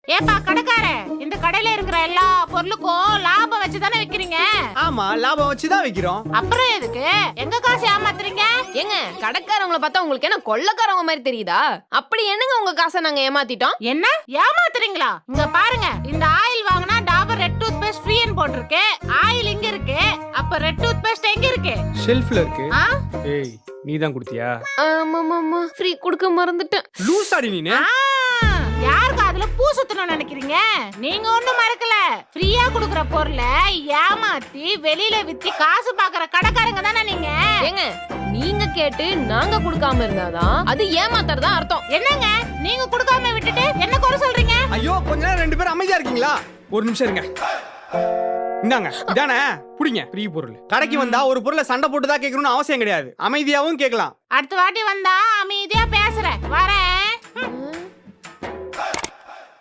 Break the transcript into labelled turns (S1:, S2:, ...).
S1: ஏப்பா கடைக்கார, இந்த கடையில இருக்கிற எல்லா பொருளுக்கும் லாபம் வச்சுதானே விக்கிறீங்க?
S2: ஆமா, லாபம் வச்சுதான் வைக்கிறோம்.
S1: அப்புறம் எதுக்கு எங்க காசு ஏமாத்துறீங்க?
S3: ஏங்க கடைக்காரவங்கள பார்த்தா உங்களுக்கு என்ன கொள்ளக்காரவங்க மாதிரி தெரியுதா? அப்படி என்னங்க உங்க காசை நாங்க ஏமாத்திட்டோம்?
S1: என்ன ஏமாத்துறீங்களா? இங்க பாருங்க, இந்த ஆயில் வாங்கினா டாபர் ரெட் டூத் பேஸ்ட் ஃப்ரீன்னு போட்டிருக்கு. ஆயில் இங்க இருக்கு, அப்ப ரெட் டூத் பேஸ்ட் எங்க இருக்கு?
S2: ஷெல்ஃப்ல இருக்கு.
S1: ஆ?
S2: ஏய், நீதான் கொடுத்தியா?
S3: ஆமாமாமா, ஃப்ரீ கொடுக்க மறந்துட்டேன்.
S2: லூசாடி நீனு.
S1: யாருக்கு அதுல பூ சுத்தணும்னு நினைக்கிறீங்க? நீங்க ஒண்ணும் மறக்கல. ஃப்ரீயா குடுக்குற பொருளை ஏமாத்தி வெளியில வித்தி காசு பாக்குற கடைக்காரங்க தானே நீங்க.
S3: ஏங்க நீங்க கேட்டு நாங்க கொடுக்காம இருந்தாதான் அது ஏமாத்துறதா அர்த்தம்.
S1: என்னங்க நீங்க குடுக்காம விட்டுட்டு என்ன குறை சொல்றீங்க?
S2: ஐயோ, கொஞ்ச நேரம் ரெண்டு பேரும் அமைதியா இருக்கீங்களா? ஒரு நிமிஷம் இருங்க. இந்தாங்க, இதானே புடிங்க ஃப்ரீ பொருள். கடைக்கு வந்தா ஒரு பொருளை சண்டை போட்டுதான் கேட்கணும்னு அவசியம் கிடையாது. அமைதியாவும் கேட்கலாம்.
S1: அடுத்த வாட்டி வந்தா அமைதியா பேசுறேன். வரேன்.